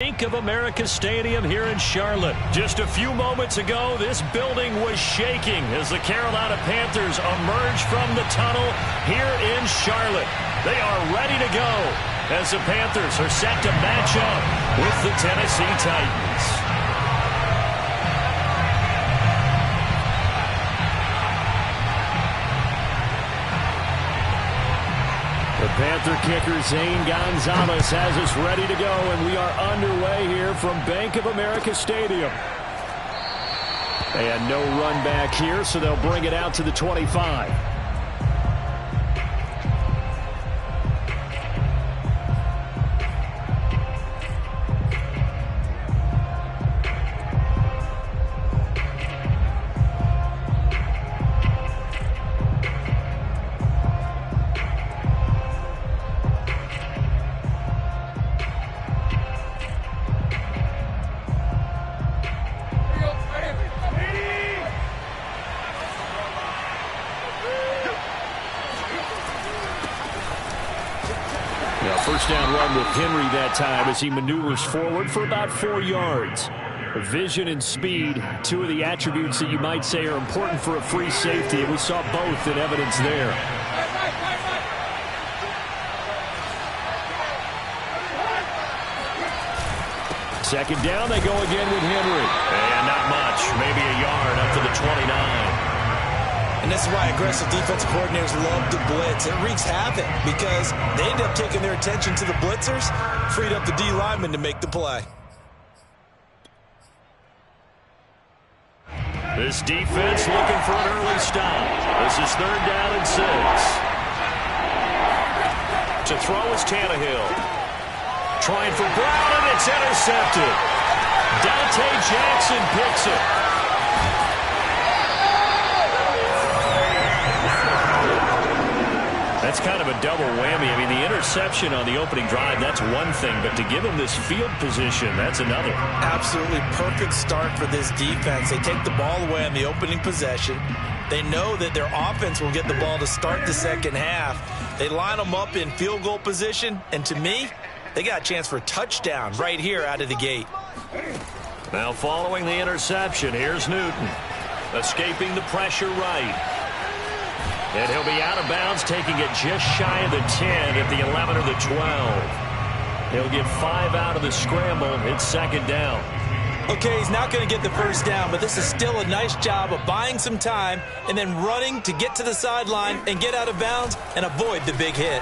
Bank of America Stadium here in Charlotte. Just a few moments ago, this building was shaking as the Carolina Panthers emerged from the tunnel here in Charlotte. They are ready to go as the Panthers are set to match up with the Tennessee Titans. The Panther kicker, Zane Gonzalez, has us ready to go, and we are underway here from Bank of America Stadium. And no run back here, so they'll bring it out to the 25. First down run with Henry that time as he maneuvers forward for about 4 yards. Vision and speed, two of the attributes that you might say are important for a free safety, and we saw both in evidence there. Second down, they go again with Henry. And not much, maybe a yard up to the 29. And this is why aggressive defensive coordinators love to blitz. It wreaks havoc because they end up taking their attention to the blitzers, freed up the D lineman to make the play. This defense looking for an early stop. This is 3rd down and 6. To throw is Tannehill. Trying for Brown, and it's intercepted. Dante Jackson picks it. That's kind of a double whammy. I mean, the interception on the opening drive, that's one thing, but to give them this field position, that's another. Absolutely perfect start for this defense. They take the ball away on the opening possession. They know that their offense will get the ball to start the second half. They line them up in field goal position, and to me, they got a chance for a touchdown right here out of the gate. Now following the interception, here's Newton. Escaping the pressure right. And he'll be out of bounds, taking it just shy of the 10 at the 11 or the 12. He'll get 5 out of the scramble. It's 2nd down. Okay, he's not going to get the first down, but this is still a nice job of buying some time and then running to get to the sideline and get out of bounds and avoid the big hit.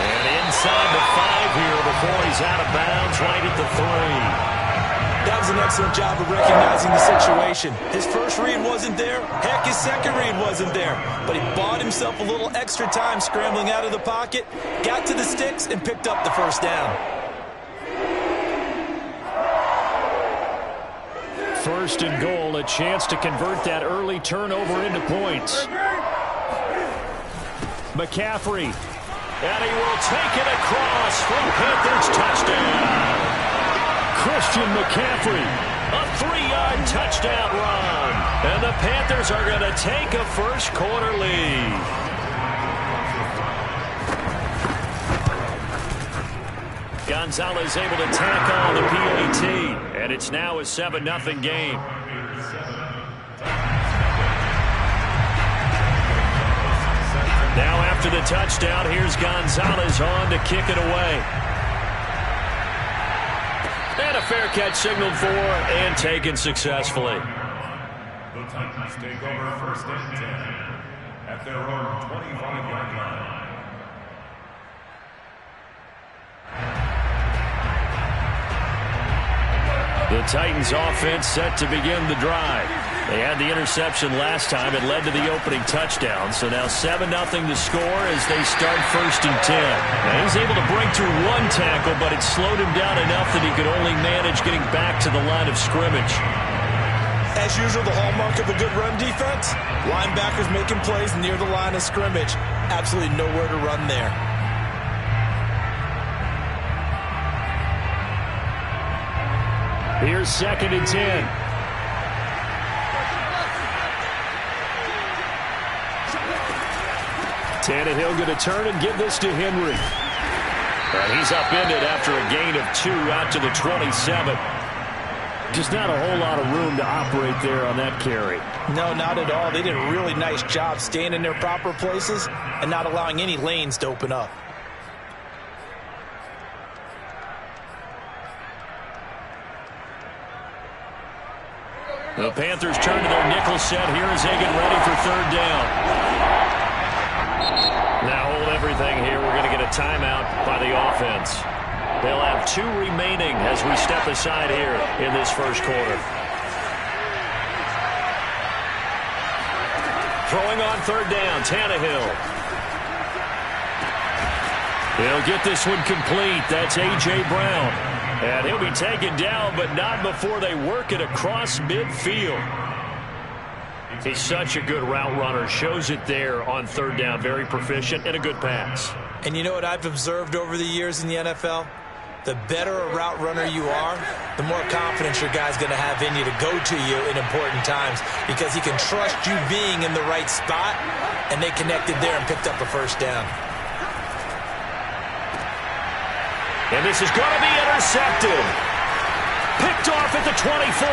And inside the 5 here before he's out of bounds, right at the 3. That was an excellent job of recognizing the situation. His first read wasn't there. Heck, his second read wasn't there. But he bought himself a little extra time scrambling out of the pocket, got to the sticks, and picked up the first down. 1st and goal, a chance to convert that early turnover into points. McCaffrey. And he will take it across for Panthers touchdown. Christian McCaffrey, a 3-yard touchdown run. And the Panthers are going to take a first quarter lead. Gonzalez able to tack on the PAT. And it's now a 7-0 game. Now after the touchdown, here's Gonzalez on to kick it away. And a fair catch signaled for and taken successfully. The Titans take over 1st and 10 at their own 25-yard line. The Titans offense set to begin the drive. They had the interception last time. It led to the opening touchdown. So now 7-0 to score as they start 1st and 10. Now he's able to break through 1 tackle, but it slowed him down enough that he could only manage getting back to the line of scrimmage. As usual, the hallmark of a good run defense, linebackers making plays near the line of scrimmage. Absolutely nowhere to run there. Here's 2nd and 10. Tannehill going to turn and give this to Henry. And he's upended after a gain of 2 out to the 27. Just not a whole lot of room to operate there on that carry. No, not at all. They did a really nice job staying in their proper places and not allowing any lanes to open up. The Panthers turn to their nickel set here as they get ready for 3rd down. Now hold everything here. We're going to get a timeout by the offense. They'll have 2 remaining as we step aside here in this first quarter. Throwing on 3rd down, Tannehill. He'll get this one complete. That's A.J. Brown. And he'll be taken down, but not before they work it across midfield. He's such a good route runner. Shows it there on 3rd down. Very proficient and a good pass. And you know what I've observed over the years in the NFL? The better a route runner you are, the more confidence your guy's going to have in you to go to you in important times because he can trust you being in the right spot, and they connected there and picked up a 1st down. And this is going to be intercepted. Picked off at the 24.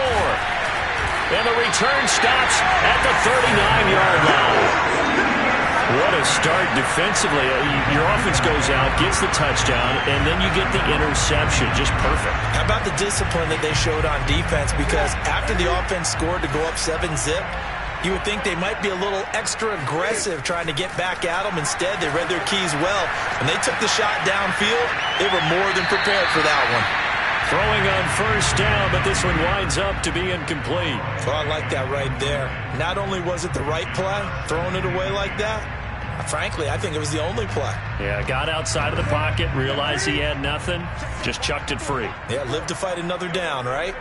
And the return stops at the 39-yard line. What a start defensively. Your offense goes out, gets the touchdown, and then you get the interception. Just perfect. How about the discipline that they showed on defense? Because after the offense scored to go up 7-zip, you would think they might be a little extra aggressive trying to get back at them. Instead, they read their keys well. When they took the shot downfield, they were more than prepared for that one. Throwing on 1st down, but this one winds up to be incomplete. Well, I like that right there. Not only was it the right play, throwing it away like that, frankly, I think it was the only play. Yeah, got outside of the pocket, realized he had nothing, just chucked it free. Yeah, live to fight another down, right?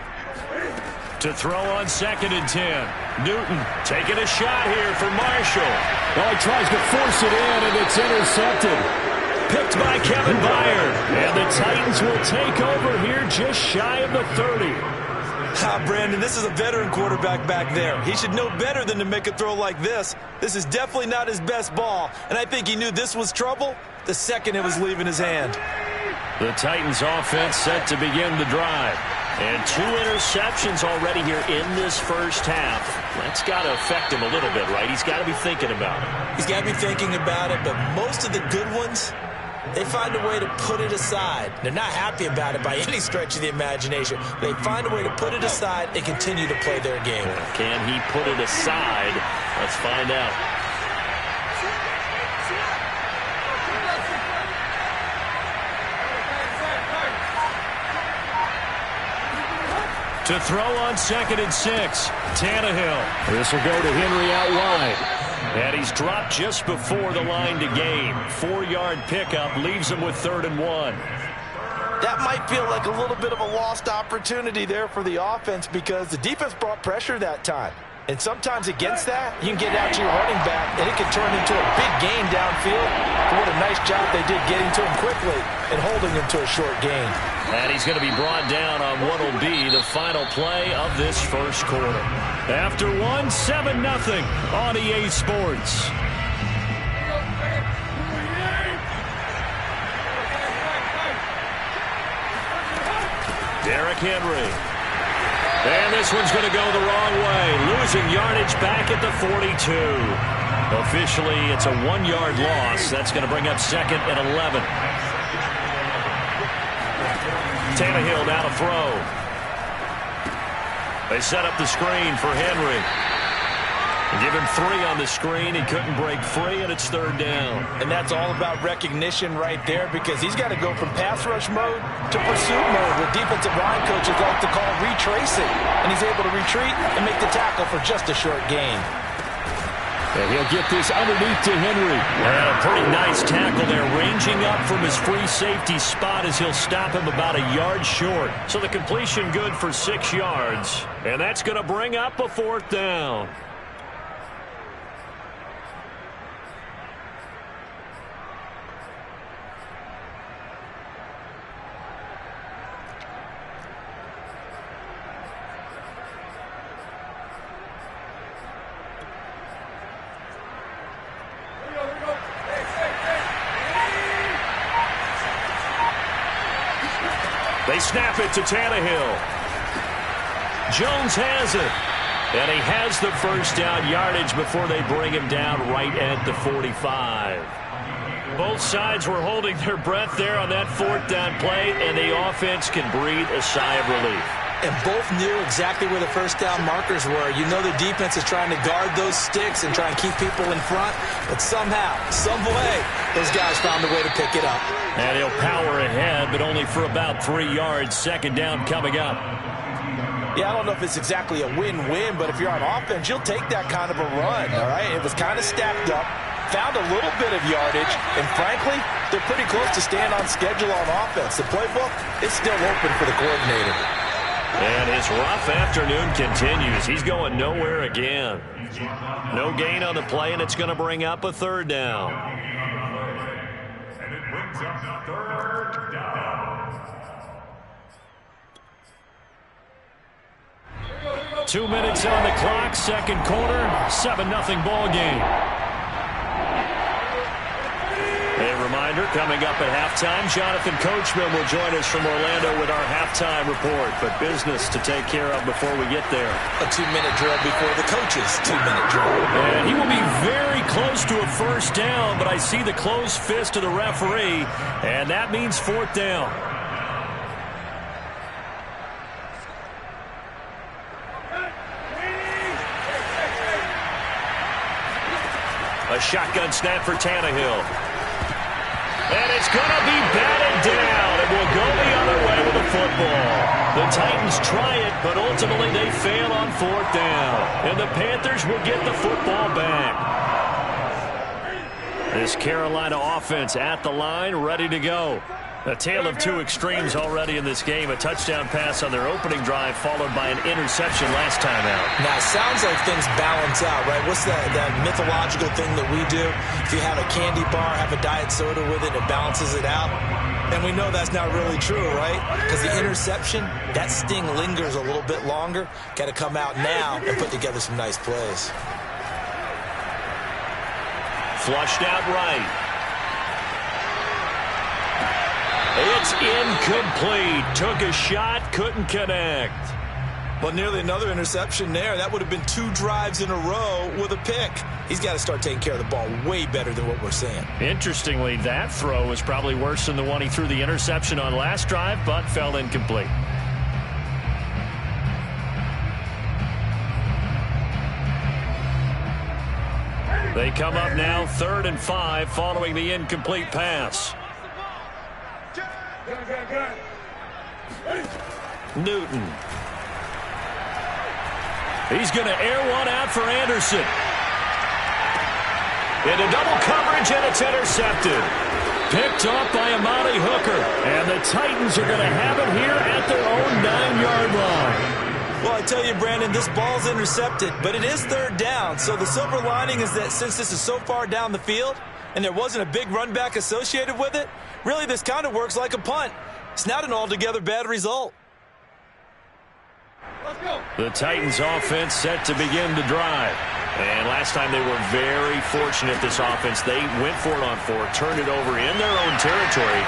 To throw on 2nd and 10. Newton taking a shot here for Marshall. Well, he tries to force it in, and it's intercepted. Picked by Kevin Byard. And the Titans will take over here just shy of the 30. Brandon, this is a veteran quarterback back there. He should know better than to make a throw like this. This is definitely not his best ball, and I think he knew this was trouble the second it was leaving his hand. The Titans offense set to begin the drive. And 2 interceptions already here in this first half. That's got to affect him a little bit, right? He's got to be thinking about it. He's got to be thinking about it, but most of the good ones, they find a way to put it aside. They're not happy about it by any stretch of the imagination. They find a way to put it aside and continue to play their game. Can he put it aside? Let's find out. To throw on 2nd and 6. Tannehill. This will go to Henry out wide. And he's dropped just before the line to gain. 4-yard pickup leaves him with 3rd and 1. That might feel like a little bit of a lost opportunity there for the offense because the defense brought pressure that time. And sometimes against that, you can get out to your running back, and it can turn into a big gain downfield. But what a nice job they did getting to him quickly and holding him to a short gain. And he's going to be brought down on what will be the final play of this first quarter. After 7-0 on EA Sports. Derrick Henry. And this one's going to go the wrong way. Losing yardage back at the 42. Officially, it's a 1-yard loss. That's going to bring up 2nd and 11. Tannehill now to throw. They set up the screen for Henry. Give him 3 on the screen. He couldn't break free, and it's 3rd down. And that's all about recognition right there because he's got to go from pass rush mode to pursuit mode, what defensive line coaches like to call retracing. And he's able to retreat and make the tackle for just a short gain. And he'll get this underneath to Henry. And a pretty nice tackle there, ranging up from his free safety spot as he'll stop him about a yard short. So the completion good for 6 yards. And that's going to bring up a 4th down. They snap it to Tannehill. Jones has it. And he has the first down yardage before they bring him down right at the 45. Both sides were holding their breath there on that fourth down play, and the offense can breathe a sigh of relief. And both knew exactly where the first down markers were. You know the defense is trying to guard those sticks and try and keep people in front, but somehow, some way, those guys found a way to pick it up. And he'll power ahead, but only for about 3 yards. Second down coming up. Yeah, I don't know if it's exactly a win-win, but if you're on offense, you'll take that kind of a run, all right? It was kind of stacked up, found a little bit of yardage, and frankly, they're pretty close to staying on schedule on offense. The playbook is still open for the coordinator. And his rough afternoon continues. He's going nowhere again. No gain on the play, and it's going to bring up a third down. And it brings up third down. 2 minutes on the clock, second quarter, 7-0 ball game. A reminder, coming up at halftime, Jonathan Coachman will join us from Orlando with our halftime report. But business to take care of before we get there. A 2-minute drill before the coach's 2-minute drill. And he will be very close to a first down, but I see the closed fist of the referee, and that means fourth down. A shotgun snap for Tannehill. And it's going to be batted down. It will go the other way with the football. The Titans try it, but ultimately they fail on fourth down. And the Panthers will get the football back. This Carolina offense at the line, ready to go. A tale of two extremes already in this game. A touchdown pass on their opening drive, followed by an interception last time out. Now, it sounds like things balance out, right? What's that mythological thing that we do? If you have a candy bar, have a diet soda with it, it balances it out. And we know that's not really true, right? Because the interception, that sting lingers a little bit longer. Got to come out now and put together some nice plays. Flushed out right. It's incomplete. Took a shot, couldn't connect. Well, nearly another interception there. That would have been 2 drives in a row with a pick. He's got to start taking care of the ball way better than what we're seeing. Interestingly, that throw was probably worse than the one he threw the interception on last drive, but fell incomplete. They come up now 3rd and 5 following the incomplete pass. Newton. He's going to air one out for Anderson. Into double coverage, and it's intercepted. Picked off by Amani Hooker. And the Titans are going to have it here at their own 9-yard line. Well, I tell you, Brandon, this ball's intercepted, but it is 3rd down. So the silver lining is that since this is so far down the field and there wasn't a big run back associated with it, really this kind of works like a punt. It's not an altogether bad result. Let's go. The Titans offense set to begin the drive. And last time they were very fortunate, this offense. They went for it on 4, turned it over in their own territory,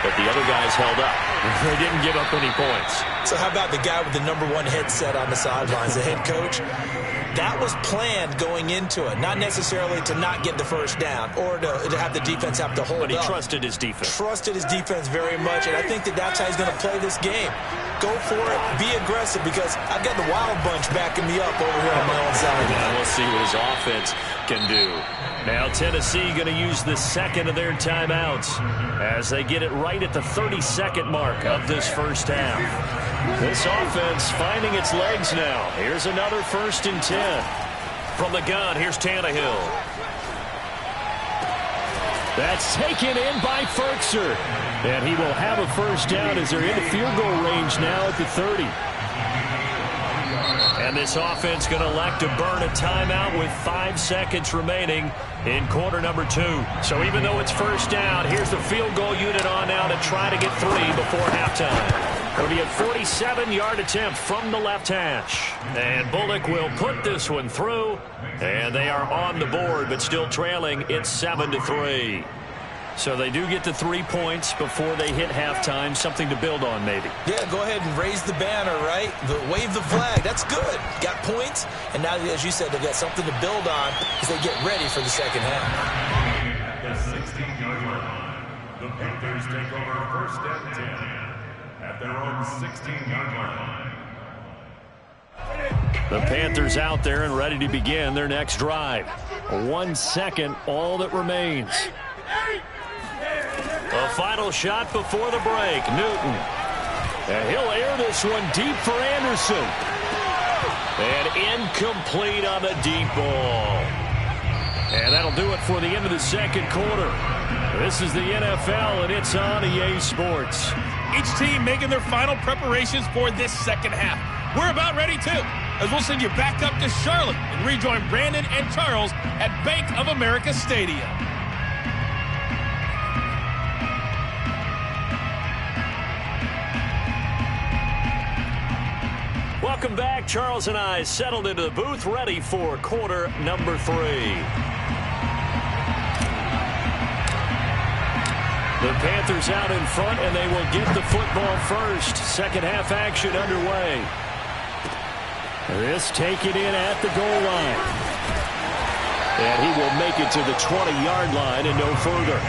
but the other guys held up. They didn't give up any points. So how about the guy with the #1 headset on the sidelines, the head coach? That was planned going into it, not necessarily to not get the first down or to have the defense have to hold up. But he trusted his defense. Trusted his defense very much, and I think that's how he's going to play this game. Go for it, be aggressive, because I've got the Wild Bunch backing me up over here on my own side. Now we'll see what his offense can do. Now Tennessee going to use the second of their timeouts as they get it right at the 32nd mark of this first half. This offense finding its legs now. Here's another 1st and 10. From the gun, here's Tannehill. That's taken in by Ferkser. And he will have a first down as they're in the field goal range now at the 30. And this offense going to elect to burn a timeout with 5 seconds remaining in quarter number 2. So even though it's first down, here's the field goal unit on now to try to get 3 before halftime. It'll be a 47-yard attempt from the left hash. And Bullock will put this one through. And they are on the board, but still trailing. It's 7-3. So they do get to 3 points before they hit halftime. Something to build on, maybe. Yeah, go ahead and raise the banner, right? Wave the flag. That's good. Got points. And now, as you said, they've got something to build on as they get ready for the second half. The 16-yard line. The Panthers take over first and 10 at their own 16-yard line. The Panthers out there and ready to begin their next drive. 1 second, all that remains. A final shot before the break. Newton. And he'll air this one deep for Anderson. And incomplete on the deep ball. And that'll do it for the end of the second quarter. This is the NFL, and it's on EA Sports. Each team making their final preparations for this second half. We're about ready, too, as we'll send you back up to Charlotte and rejoin Brandon and Charles at Bank of America Stadium. Welcome back. Charles and I settled into the booth, ready for quarter number 3. The Panthers out in front, and they will get the football first. Second half action underway. This taken in at the goal line. And he will make it to the 20-yard line and no further.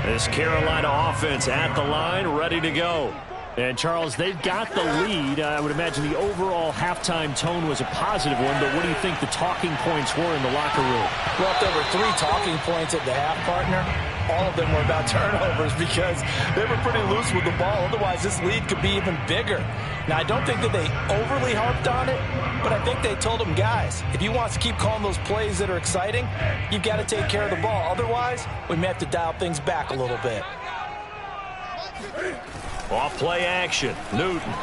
This Carolina offense at the line, ready to go. And, Charles, they've got the lead. I would imagine the overall halftime tone was a positive one, but what do you think the talking points were in the locker room? Well, if there were 3 talking points at the half, partner, all of them were about turnovers because they were pretty loose with the ball. Otherwise, this lead could be even bigger. Now, I don't think that they overly harped on it, but I think they told them, guys, if you want to keep calling those plays that are exciting, you've got to take care of the ball. Otherwise, we may have to dial things back a little bit. Off play action. Newton.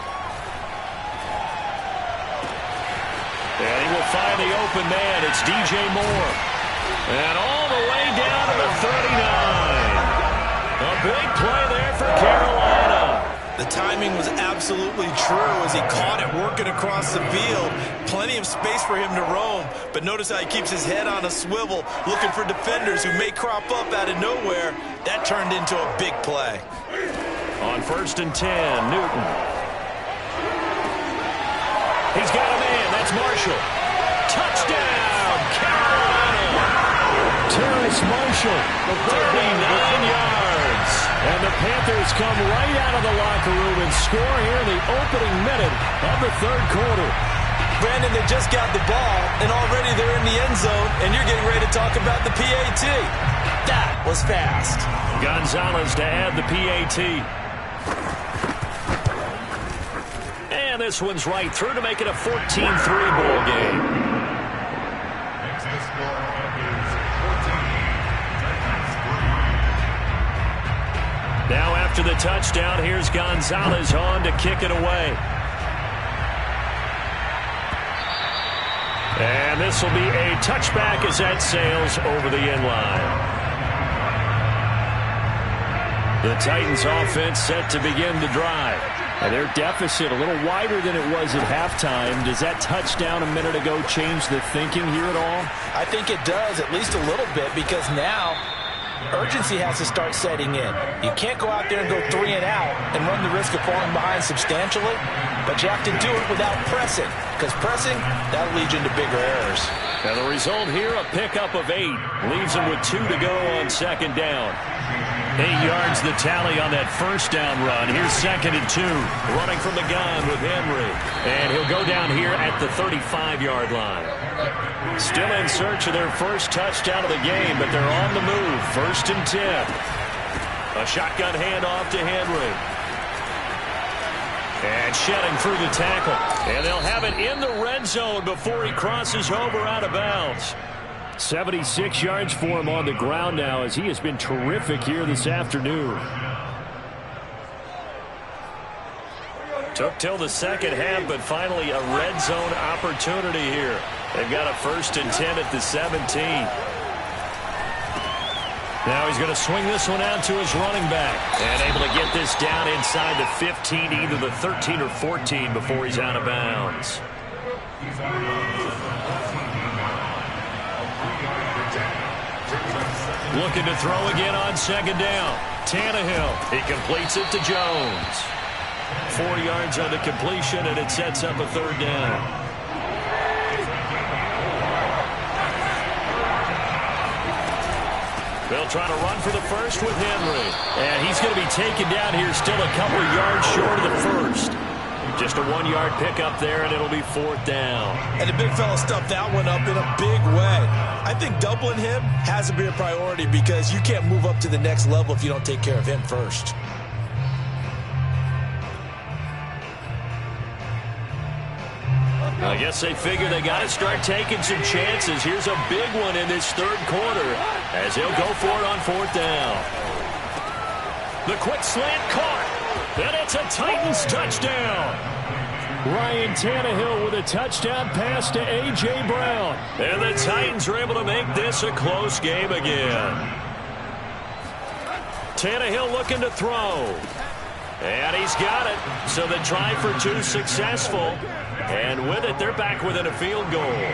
And he will find the open man. It's DJ Moore. And all the way down to the 39. A big play there for Carolina. The timing was absolutely true as he caught it working across the field. Plenty of space for him to roam, but notice how he keeps his head on a swivel, looking for defenders who may crop up out of nowhere. That turned into a big play. On first and 10, Newton. He's got a man. That's Marshall. Touchdown, Carolina. Terrace Marshall, 39 yards. And the Panthers come right out of the locker room and score here in the opening minute of the third quarter. Brandon, they just got the ball, and already they're in the end zone, and you're getting ready to talk about the PAT. That was fast. Gonzalez to add the PAT. And this one's right through to make it a 14-3 ball game. Makes the score Panthers 14. Now after the touchdown, here's Gonzalez on to kick it away. And this will be a touchback as that sails over the end line. The Titans offense set to begin the drive. And their deficit a little wider than it was at halftime. Does that touchdown a minute ago change the thinking here at all? I think it does, at least a little bit, because now urgency has to start setting in. You can't go out there and go 3 and out and run the risk of falling behind substantially, but you have to do it without pressing, because pressing, that'll lead you into bigger errors. And the result here, a pickup of 8. Leaves them with 2 to go on second down. 8 yards the tally on that first down run. Here's second and 2. Running from the gun with Henry. And he'll go down here at the 35-yard line. Still in search of their first touchdown of the game, but they're on the move. First and 10. A shotgun handoff to Henry. And shedding through the tackle. And they'll have it in the red zone before he crosses over out of bounds. 76 yards for him on the ground now as he has been terrific here this afternoon. Took till the second half, but finally a red zone opportunity here. They've got a first and 10 at the 17. Now he's going to swing this one out to his running back. And able to get this down inside the 15, either the 13 or 14 before he's out of bounds. Looking to throw again on second down. Tannehill. He completes it to Jones. 4 yards on the completion, and it sets up a third down. They'll try to run for the first with Henry. And he's going to be taken down here, still a couple of yards short of the first. Just a 1-yard pickup there, and it'll be fourth down. And the big fella stuffed that one up in a big way. I think doubling him has to be a priority because you can't move up to the next level if you don't take care of him first. I guess they figure they got to start taking some chances. Here's a big one in this third quarter as he'll go for it on fourth down. The quick slant caught, and it's a Titans touchdown. Ryan Tannehill with a touchdown pass to A.J. Brown. And the Titans are able to make this a close game again. Tannehill looking to throw. And he's got it. So the try for two successful. And with it, they're back within a field goal.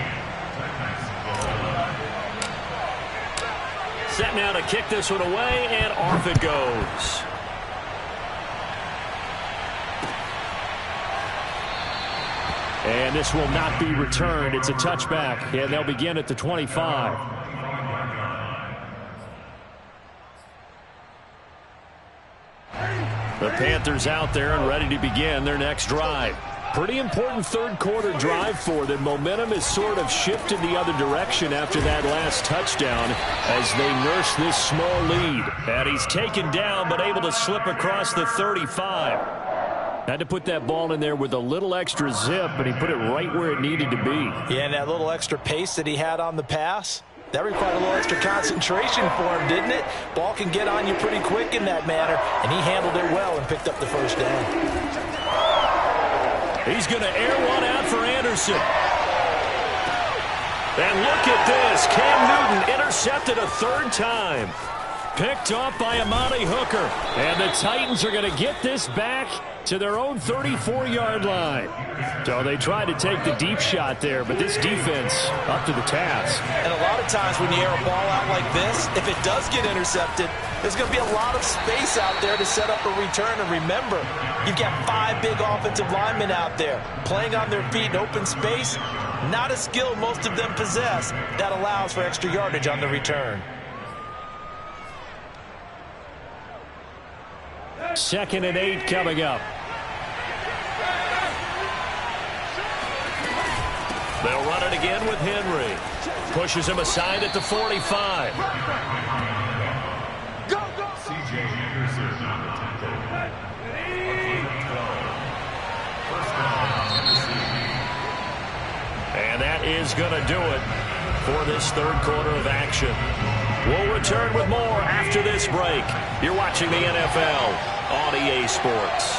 Set now to kick this one away, and off it goes. And this will not be returned. It's a touchback, and they'll begin at the 25. The Panthers out there and ready to begin their next drive. Pretty important third quarter drive for them. Momentum has sort of shifted the other direction after that last touchdown as they nurse this small lead. And he's taken down but able to slip across the 35. Had to put that ball in there with a little extra zip, but he put it right where it needed to be. Yeah, and that little extra pace that he had on the pass, that required a little extra concentration for him, didn't it? Ball can get on you pretty quick in that manner, and he handled it well and picked up the first down. He's going to air one out for Anderson. And look at this. Cam Newton intercepted a third time. Picked off by Amani Hooker. And the Titans are going to get this back to their own 34-yard line. So they tried to take the deep shot there, but this defense up to the task. And a lot of times when you air a ball out like this, if it does get intercepted, there's going to be a lot of space out there to set up a return. And remember, you've got 5 big offensive linemen out there playing on their feet in open space. Not a skill most of them possess that allows for extra yardage on the return. Second and 8 coming up. They'll run it again with Henry. Pushes him aside at the 45. C.J. Henderson on the tackle. First down, Tennessee. And that is going to do it for this third quarter of action. We'll return with more after this break. You're watching the NFL on EA Sports.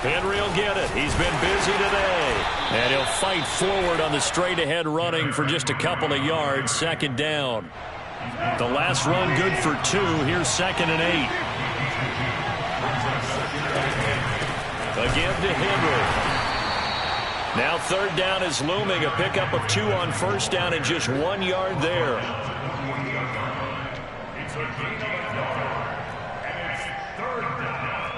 Henry will get it. He's been busy today. And he'll fight forward on the straight-ahead running for just a couple of yards. Second down. The last run good for 2. Here's second and 8. Again to Henry. Now third down is looming. A pickup of 2 on first down and just 1 yard there. It's a gain of a yard, and it's third down.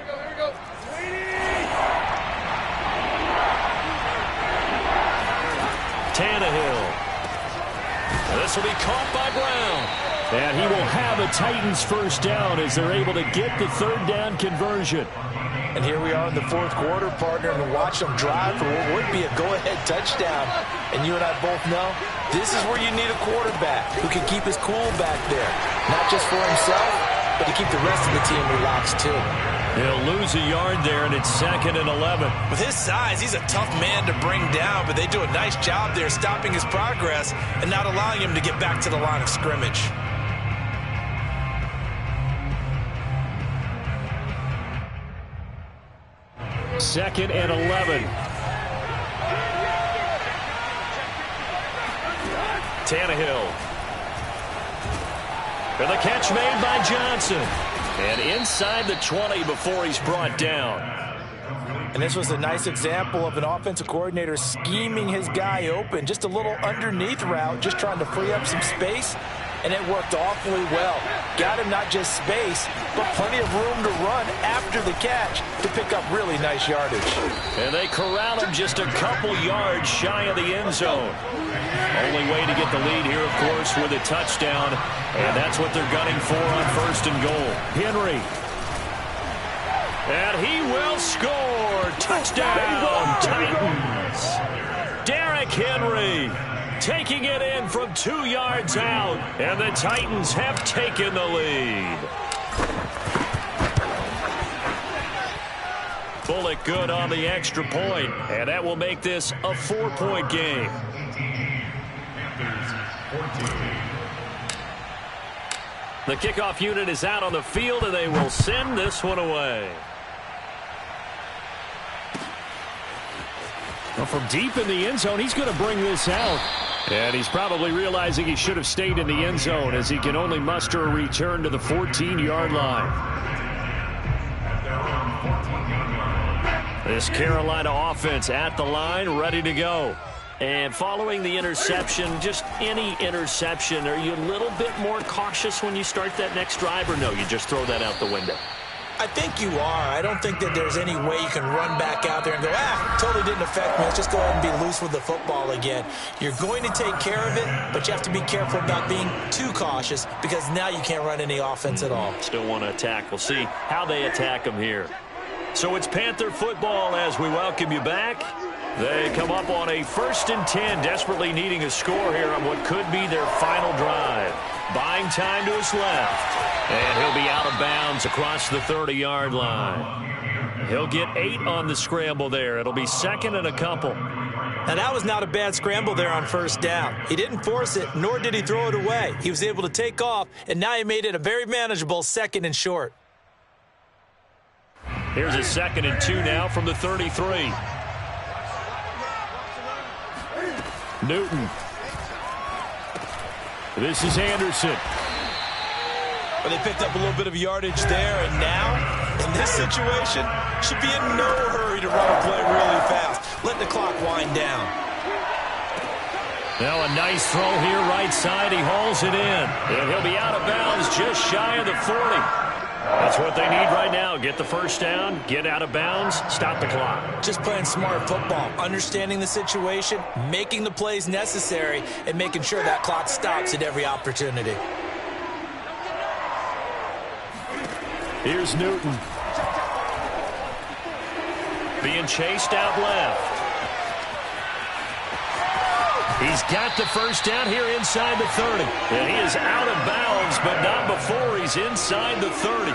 Here we go. Tannehill. And this will be caught by Brown. And he will have a Titans first down as they're able to get the third down conversion. And here we are in the fourth quarter, partner, and watch them drive for what would be a go-ahead touchdown. And you and I both know this is where you need a quarterback who can keep his cool back there. Not just for himself, but to keep the rest of the team relaxed too. He'll lose a yard there, and it's second and 11. With his size, he's a tough man to bring down, but they do a nice job there stopping his progress and not allowing him to get back to the line of scrimmage. Second and 11. Tannehill. And the catch made by Johnson. And inside the 20 before he's brought down. And this was a nice example of an offensive coordinator scheming his guy open. Just a little underneath route, just trying to free up some space. And it worked awfully well. Got him not just space, but plenty of room to run after the catch to pick up really nice yardage. And they corral him just a couple yards shy of the end zone. Only way to get the lead here, of course, with a touchdown. And that's what they're gunning for on 1st and goal. Henry. And he will score. Touchdown, Titans. Derrick Henry taking it in from 2 yards out. And the Titans have taken the lead. Bullock good on the extra point. And that will make this a 4-point game. The kickoff unit is out on the field, and they will send this one away. Well, from deep in the end zone, he's going to bring this out. And he's probably realizing he should have stayed in the end zone as he can only muster a return to the 14-yard line. This Carolina offense at the line, ready to go. And following the interception, just any interception, are you a little bit more cautious when you start that next drive, or no, you just throw that out the window? I think you are. I don't think that there's any way you can run back out there and go, totally didn't affect me. Let's just go ahead and be loose with the football again. You're going to take care of it, but you have to be careful about being too cautious because now you can't run any offense at all. Still want to attack. We'll see how they attack them here. So it's Panther football as we welcome you back. They come up on a 1st and 10, desperately needing a score here on what could be their final drive. Buying time to his left. And he'll be out of bounds across the 30-yard line. He'll get 8 on the scramble there. It'll be 2nd and a couple. Now, that was not a bad scramble there on 1st down. He didn't force it, nor did he throw it away. He was able to take off, and now he made it a very manageable 2nd and short. Here's a 2nd and 2 now from the 33. Newton. This is Anderson. But they picked up a little bit of yardage there, and now, in this situation, should be in no hurry to run a play really fast. Let the clock wind down. Now a nice throw here right side. He hauls it in. And he'll be out of bounds just shy of the 40. That's what they need right now. Get the 1st down, get out of bounds, stop the clock. Just playing smart football, understanding the situation, making the plays necessary, and making sure that clock stops at every opportunity. Here's Newton. Being chased out left. He's got the 1st down here inside the 30. And he is out of bounds, but not before he's inside the 30.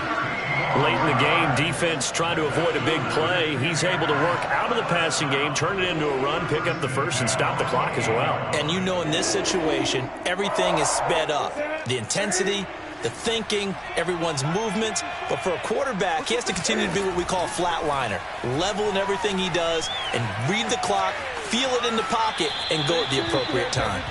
Late in the game, defense trying to avoid a big play. He's able to work out of the passing game, turn it into a run, pick up the 1st, and stop the clock as well. And you know in this situation, everything is sped up. The intensity, the thinking, everyone's movements. But for a quarterback, he has to continue to be what we call a flatliner. Level in everything he does and read the clock, feel it in the pocket, and go at the appropriate time.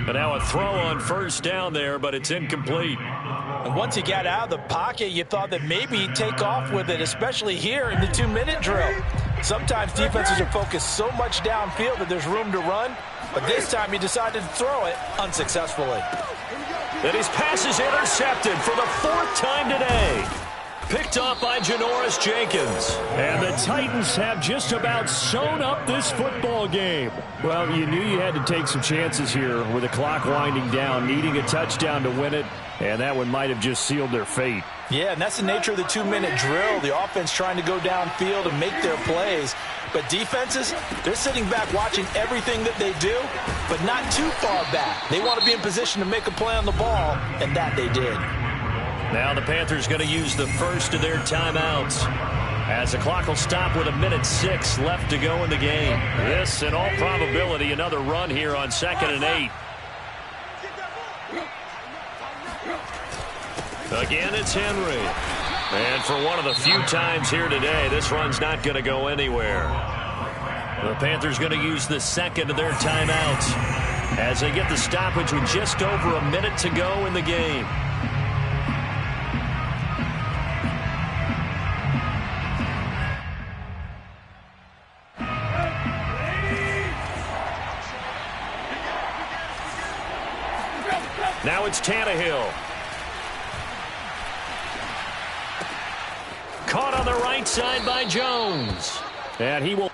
But now a throw on 1st down there, but it's incomplete. And once he got out of the pocket, you thought that maybe he'd take off with it, especially here in the 2-minute drill. Sometimes defenses are focused so much downfield that there's room to run, but this time he decided to throw it unsuccessfully. And his pass is intercepted for the 4th time today. Picked off by Janoris Jenkins. And the Titans have just about sewn up this football game. Well, you knew you had to take some chances here with the clock winding down, needing a touchdown to win it, and that one might have just sealed their fate. Yeah, and that's the nature of the 2-minute drill. The offense trying to go downfield and make their plays. But defenses, they're sitting back watching everything that they do, but not too far back. They want to be in position to make a play on the ball, and that they did. Now the Panthers going to use the 1st of their timeouts as the clock will stop with 1:06 left to go in the game. This, in all probability, another run here on 2nd and 8. Again, it's Henry. And for one of the few times here today, this run's not going to go anywhere. The Panthers going to use the 2nd of their timeouts as they get the stoppage with just over a minute to go in the game. Now it's Tannehill. Caught on the right side by Jones. And he will...